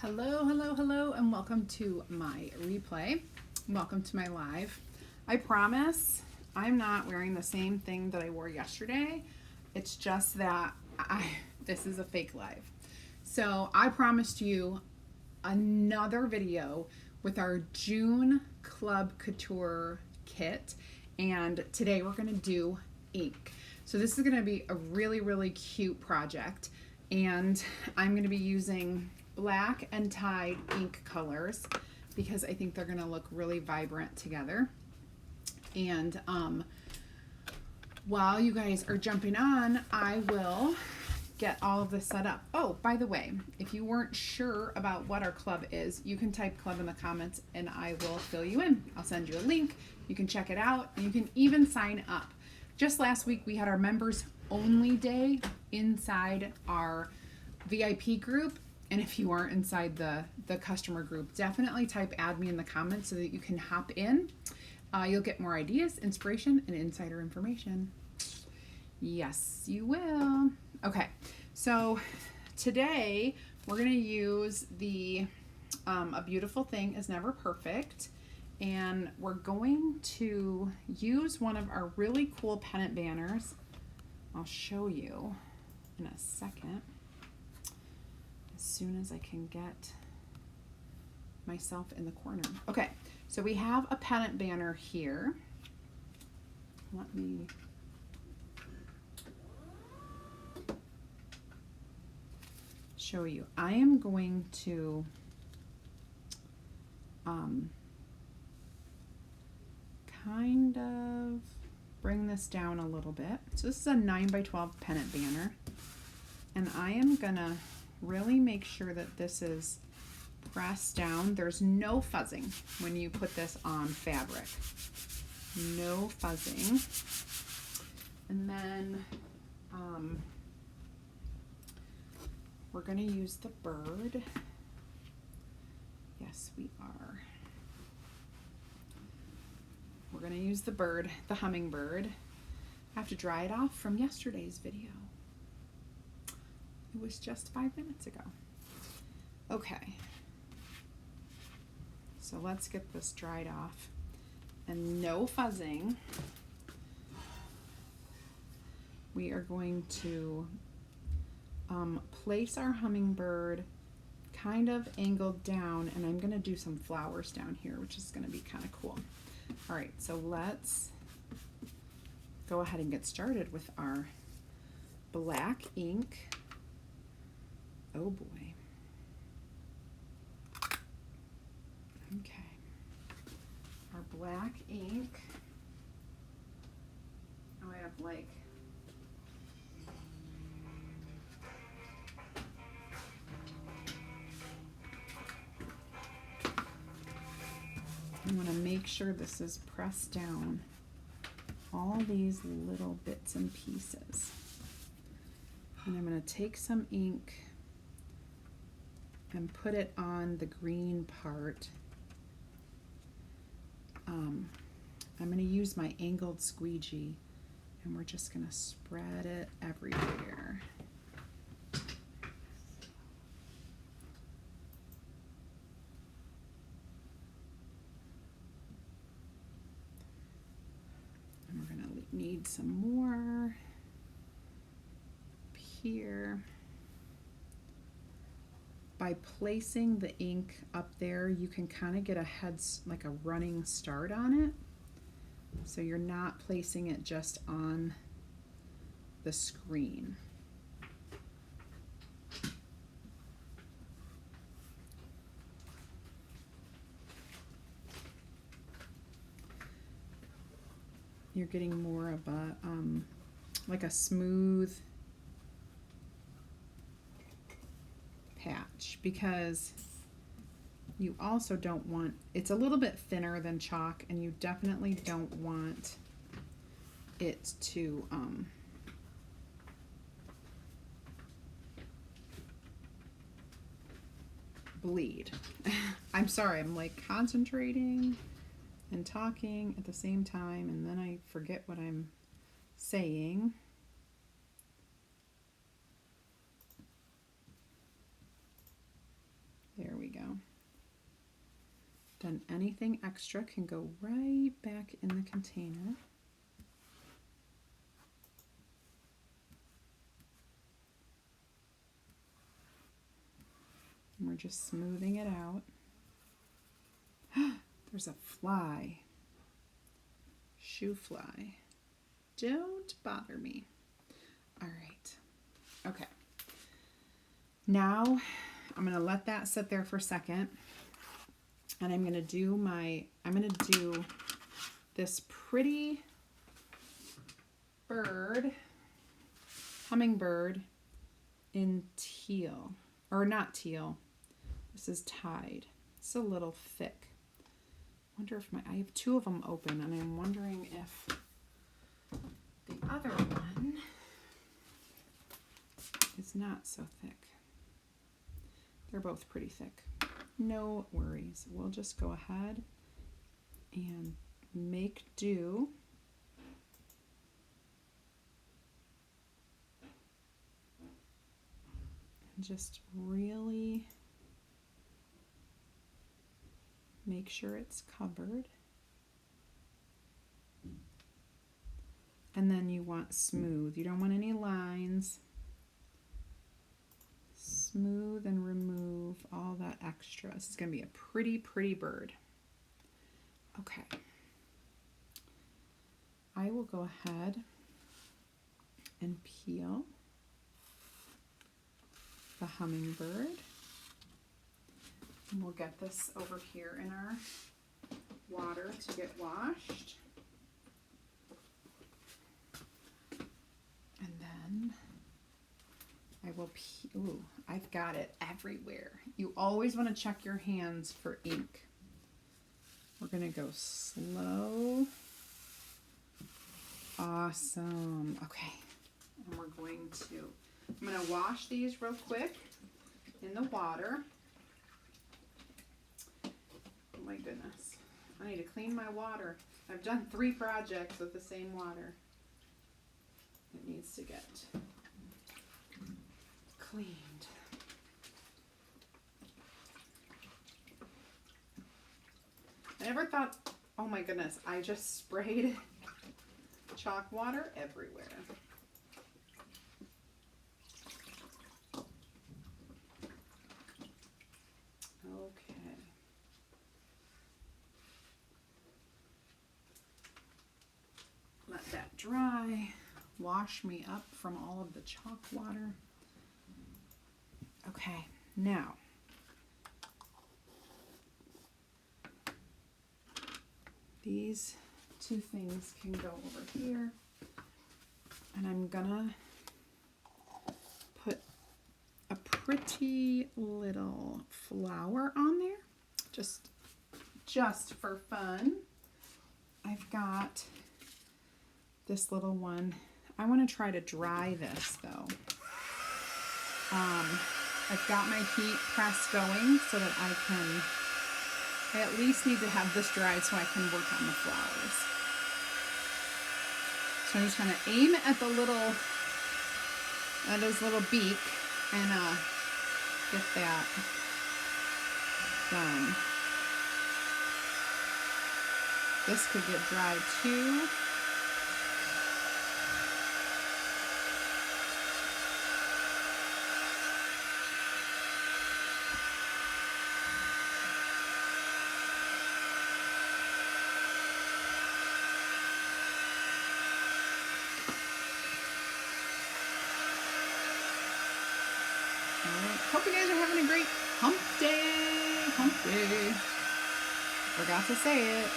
Hello, hello, hello, and welcome to my replay. Welcome to my live. I promise I'm not wearing the same thing that I wore yesterday. It's just that this is a fake live. So I promised you another video with our June Club Couture kit, and today we're going to do ink. So this is going to be a really, really cute project, and I'm going to be using black and tide ink colors because I think they're going to look really vibrant together. And while you guys are jumping on, I will get all of this set up. Oh, by the way, if you weren't sure about what our club is, you can type club in the comments and I will fill you in. I'll send you a link. You can check it out and you can even sign up. Just last week we had our members only day inside our VIP group. And if you aren't inside the customer group, definitely type add me in the comments so that you can hop in. You'll get more ideas, inspiration, and insider information. Yes, you will. Okay, so today we're going to use the A Beautiful Thing Is Never Perfect. And we're going to use one of our really cool pennant banners. I'll show you in a second. As soon as I can get myself in the corner. Okay, so we have a pennant banner here. Let me show you. I am going to kind of bring this down a little bit. So this is a 9x12 pennant banner, and I am gonna really make sure that this is pressed down. There's no fuzzing when you put this on fabric. No fuzzing. And then we're going to use the bird. Yes, we are. We're going to use the bird, the hummingbird. I have to dry it off from yesterday's video. It was just 5 minutes ago. Okay, so let's get this dried off. And no fuzzing. We are going to place our hummingbird kind of angled down, and I'm going to do some flowers down here, which is going to be kind of cool. All right, so let's go ahead and get started with our black ink. Oh boy. Okay. Our black ink. Oh, I have like I want to make sure this is pressed down. All these little bits and pieces. And I'm going to take some ink and put it on the green part. I'm going to use my angled squeegee, and we're just going to spread it everywhere. And we're going to need some more up here. By placing the ink up there, you can kind of get like a running start on it. So you're not placing it just on the screen. You're getting more of a, like a smooth patch, because you also don't want, it's a little bit thinner than chalk, and you definitely don't want it to bleed. I'm sorry, I'm like concentrating and talking at the same time, and then I forget what I'm saying. There Then anything extra can go right back in the container. And we're just smoothing it out. There's a fly. Shoe fly. Don't bother me. All right. Okay. Now I'm going to let that sit there for a second. And I'm going to do this pretty bird, hummingbird in teal, or not teal. This is Tide. It's a little thick. I wonder if I have two of them open, and I'm wondering if the other one is not so thick. They're both pretty thick. No worries. We'll just go ahead and make do. And just really make sure it's covered. And then you want smooth. You don't want any lines. Smooth and remove all that extra. This is going to be a pretty, pretty bird. Okay. I will go ahead and peel the hummingbird. And we'll get this over here in our water to get washed. And then I will ooh, I've got it everywhere. You always want to check your hands for ink. We're going to go slow. Awesome. Okay. And I'm going to wash these real quick in the water. Oh my goodness. I need to clean my water. I've done 3 projects with the same water. It needs to get cleaned. I never thought, oh my goodness, I just sprayed chalk water everywhere. Okay. Let that dry. Wash me up from all of the chalk water. Okay, now these 2 things can go over here, and I'm gonna put a pretty little flower on there, just for fun. I've got this little one. I want to try to dry this though. I've got my heat press going so that I at least need to have this dried so I can work on the flowers. So I'm just going to aim at his little beak and get that done. This could get dried too. Hope you guys are having a great hump day. Hump day. Forgot to say it.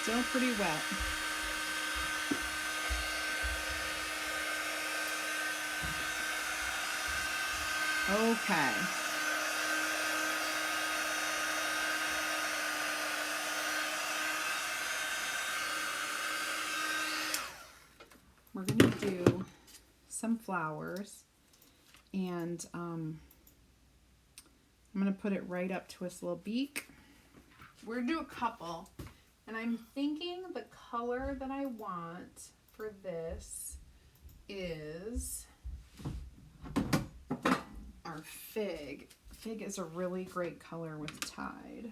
Still pretty wet. Okay. We're going to do some flowers, and I'm going to put it right up to his little beak. We're going to do a couple, and I'm thinking the color that I want for this is our fig. Fig is a really great color with Tide.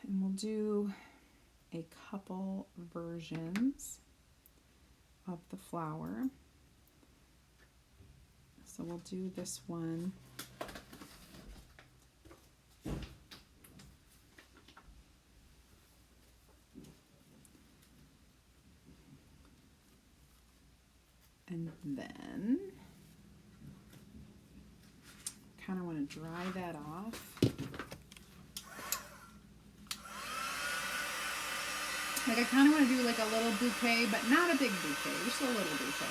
And we'll do a couple versions of the flower. So we'll do this one. And then kind of want to dry that off. Like I kind of want to do like a little bouquet, but not a big bouquet, just a little bouquet.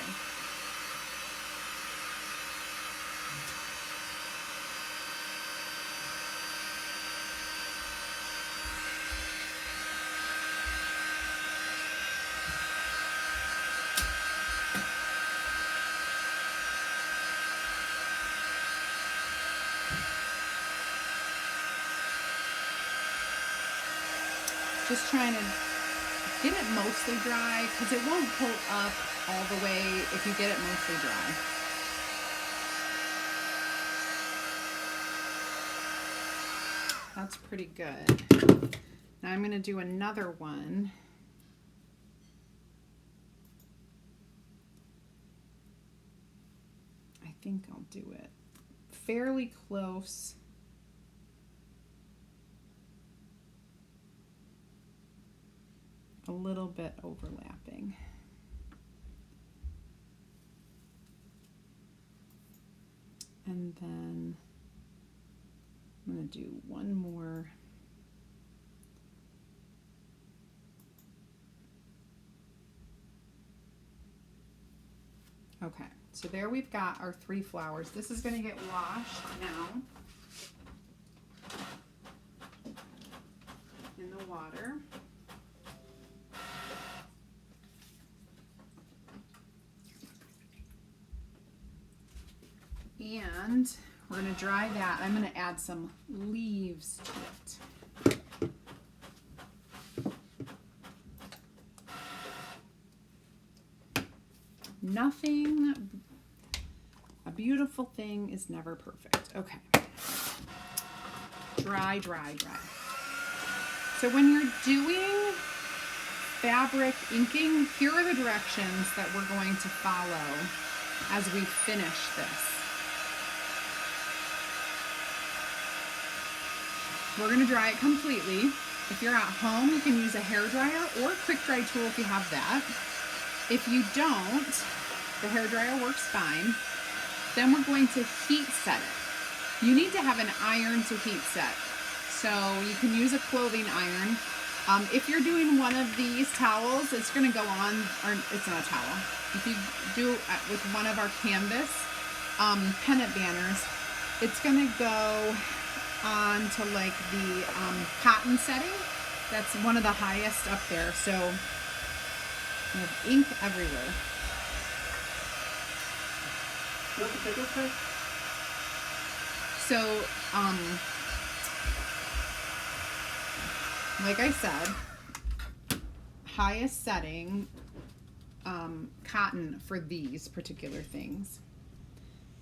Just trying to get it mostly dry because it won't pull up all the way if you get it mostly dry. That's pretty good. Now I'm going to do another one. I think I'll do it fairly close. A little bit overlapping. And then I'm going to do one more. Okay, so there we've got our 3 flowers. This is going to get washed now in the water. And we're going to dry that. I'm going to add some leaves to it. Nothing, a beautiful thing is never perfect. Okay. Dry, dry, dry. So when you're doing fabric inking, here are the directions that we're going to follow as we finish this. We're going to dry it completely. If you're at home, you can use a hairdryer or a quick dry tool if you have that. If you don't, the hairdryer works fine. Then we're going to heat set it. You need to have an iron to heat set. So you can use a clothing iron. If you're doing one of these towels, it's going to go on, or it's not a towel. If you do with one of our canvas pennant banners, it's going to go on to like the cotton setting. That's one of the highest up there. So we have ink everywhere. So, like I said, highest setting cotton for these particular things.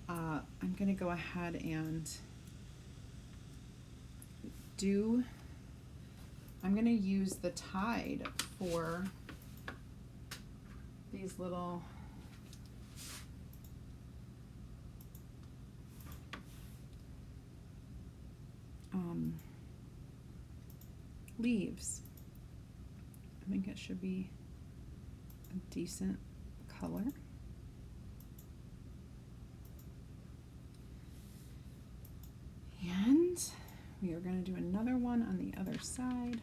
I'm going to go ahead and I'm going to use the Tide for these little leaves. I think it should be a decent color. And we are going to do another one on the other side.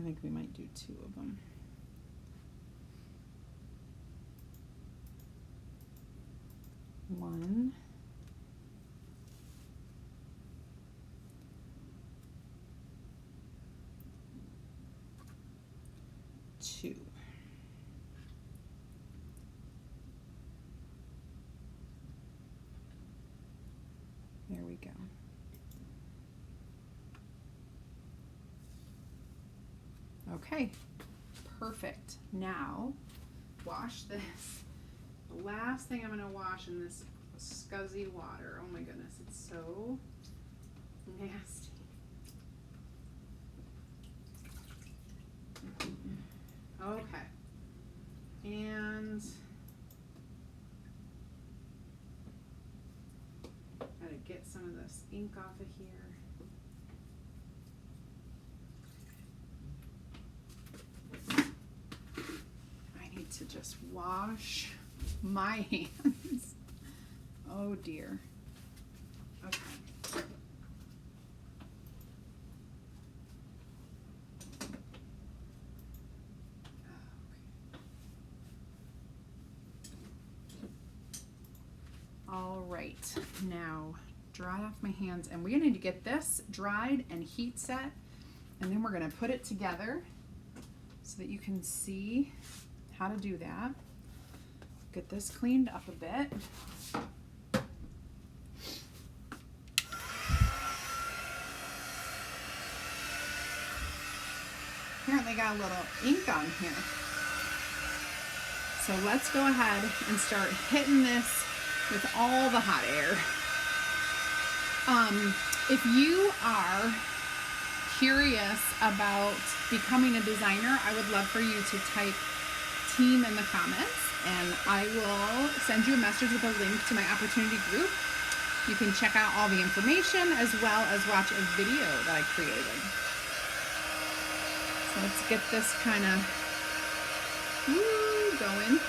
I think we might do 2 of them. One. 2. There we go. Okay, perfect. Now, wash this. The last thing I'm going to wash in this scuzzy water. Oh my goodness, it's so nasty. Okay. And gotta get some of this ink off of here. I need to just wash my hands. Oh dear. Okay. All right, now dry off my hands, and we're gonna need to get this dried and heat set, and then we're gonna put it together so that you can see how to do that. Get this cleaned up a bit. Apparently got a little ink on here. So let's go ahead and start hitting this with all the hot air. If you are curious about becoming a designer, I would love for you to type team in the comments, and I will send you a message with a link to my opportunity group. You can check out all the information as well as watch a video that I created. So let's get this kind of going.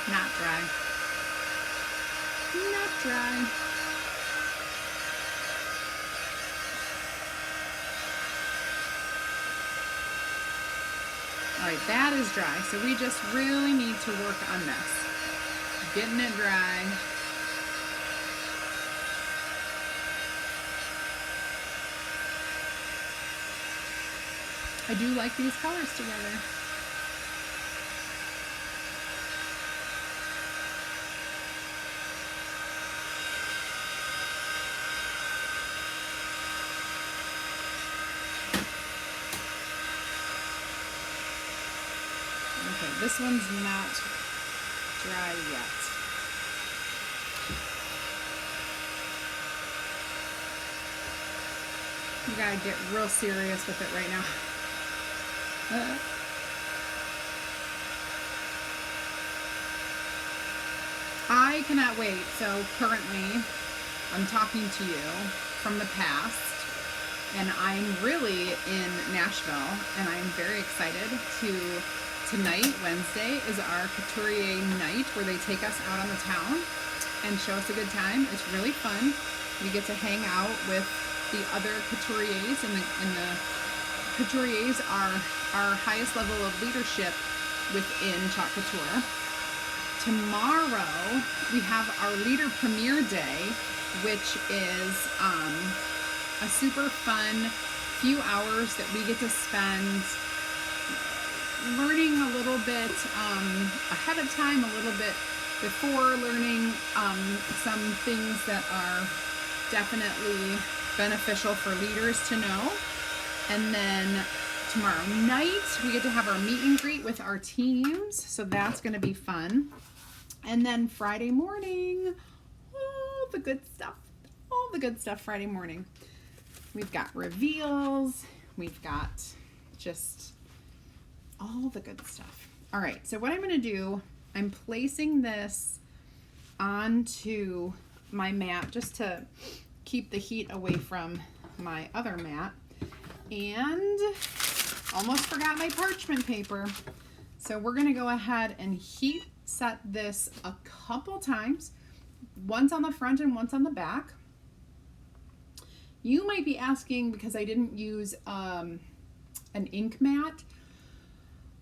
Not dry. Not dry. All right, that is dry. So we just really need to work on this. Getting it dry. I do like these colors together. Okay, this one's not dry yet. You gotta get real serious with it right now. I cannot wait. So currently I'm talking to you from the past, and I'm really in Nashville, and I'm very excited to tonight, Wednesday, is our couturier night where they take us out on the town and show us a good time. It's really fun. We get to hang out with the other couturiers, and the couturiers are our highest level of leadership within Chalk Couture. Tomorrow we have our leader premiere day, which is a super fun few hours that we get to spend learning a little bit ahead of time, a little bit before, learning some things that are definitely beneficial for leaders to know. And then tomorrow night we get to have our meet and greet with our teams, so that's going to be fun. And then Friday morning, all the good stuff Friday morning. We've got reveals, we've got just all the good stuff. All right, so what I'm going to do, I'm placing this onto my mat just to keep the heat away from my other mat, and almost forgot my parchment paper. So we're going to go ahead and heat set this a couple times, once on the front and once on the back. You might be asking, because I didn't use an ink mat.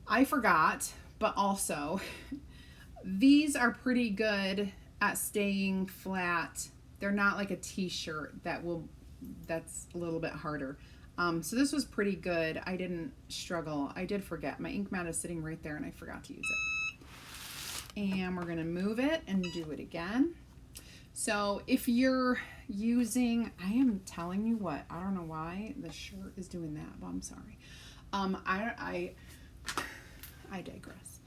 I forgot, but also these are pretty good at staying flat. They're not like a t-shirt that will that's a little bit harder. So this was pretty good. I didn't struggle. I did forget. My ink mat is sitting right there and I forgot to use it. And we're going to move it and do it again. So if you're using, I am telling you what, I don't know why the shirt is doing that, but I'm sorry. I digress.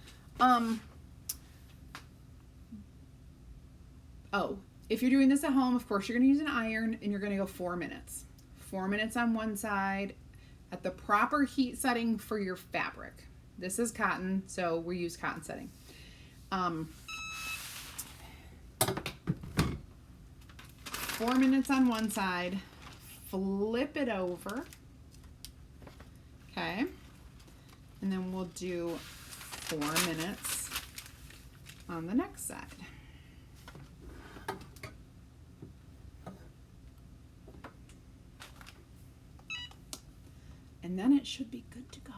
Oh, if you're doing this at home, of course you're going to use an iron and you're going to go 4 minutes. 4 minutes on one side at the proper heat setting for your fabric. This is cotton, so we use cotton setting. 4 minutes on one side, flip it over, okay, and then we'll do 4 minutes on the next side. And then it should be good to go.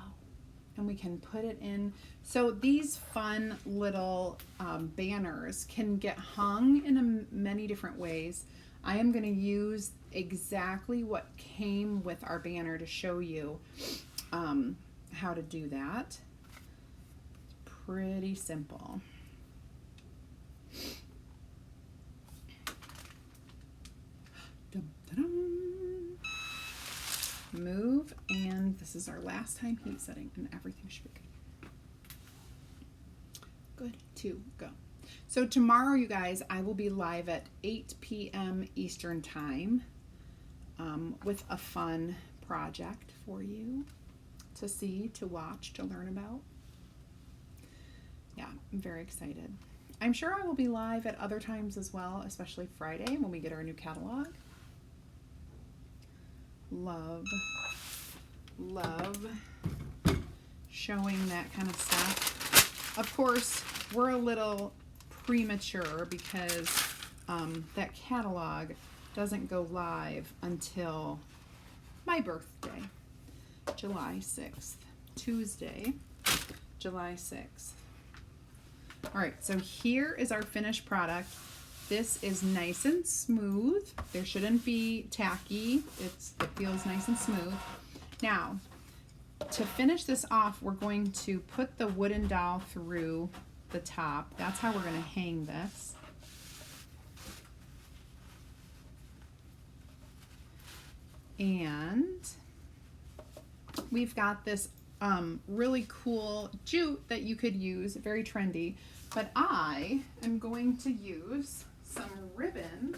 And we can put it in. So these fun little banners can get hung in many different ways. I am going to use exactly what came with our banner to show you how to do that. Pretty simple. Dum, da-dum. Move, and this is our last time heat setting, and everything should be good. Good to go. So tomorrow, you guys, I will be live at 8 p.m. Eastern Time with a fun project for you to see, to watch, to learn about. Yeah, I'm very excited. I'm sure I will be live at other times as well, especially Friday when we get our new catalog. Love showing that kind of stuff. Of course, we're a little premature because that catalog doesn't go live until my birthday, July 6th, Tuesday, July 6th. All right, so here is our finished product. This is nice and smooth. There shouldn't be tacky. It feels nice and smooth. Now, to finish this off, we're going to put the wooden doll through the top. That's how we're going to hang this. And we've got this really cool jute that you could use, very trendy. But I am going to use some ribbon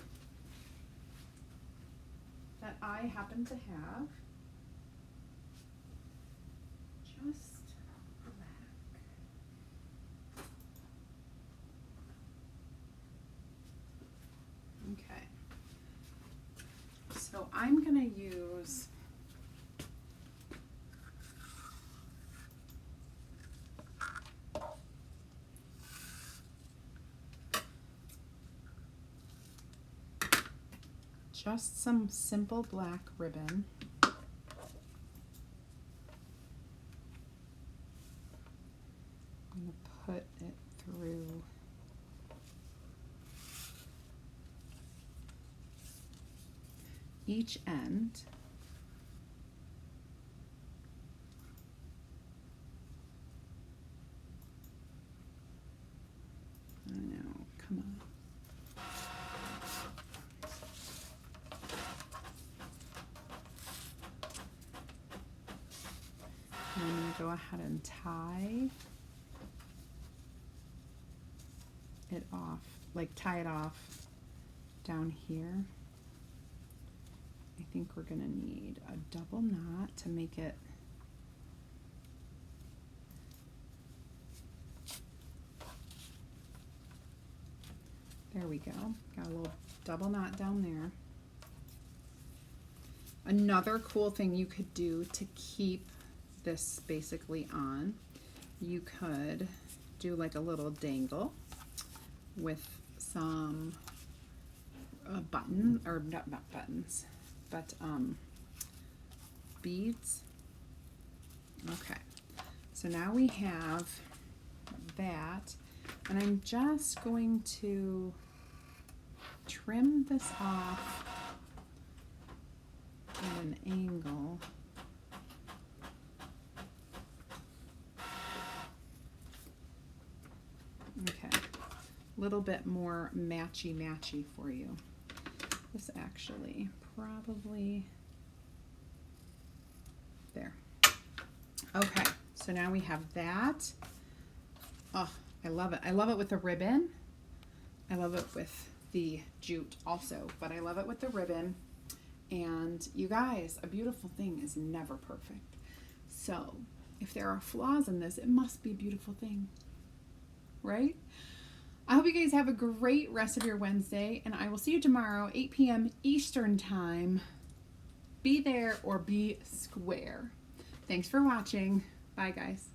that I happen to have, just black. Okay, so I'm going to use just some simple black ribbon. I'm going to put it through each end. I know, come on. And I'm going to go ahead and tie it off, like tie it off down here. I think we're going to need a double knot to make it there we go. Got a little double knot down there. Another cool thing you could do to keep this basically on, you could do like a little dangle with some button, or not buttons, but beads. Okay, so now we have that, and I'm just going to trim this off at an angle. Okay, a little bit more matchy for you. This actually probably, there. Okay, so now we have that. Oh, I love it. I love it with the ribbon. I love it with the jute also, but I love it with the ribbon. And you guys, a beautiful thing is never perfect. So if there are flaws in this, it must be a beautiful thing, right? I hope you guys have a great rest of your Wednesday, and I will see you tomorrow, 8 p.m. Eastern Time. Be there or be square. Thanks for watching. Bye, guys.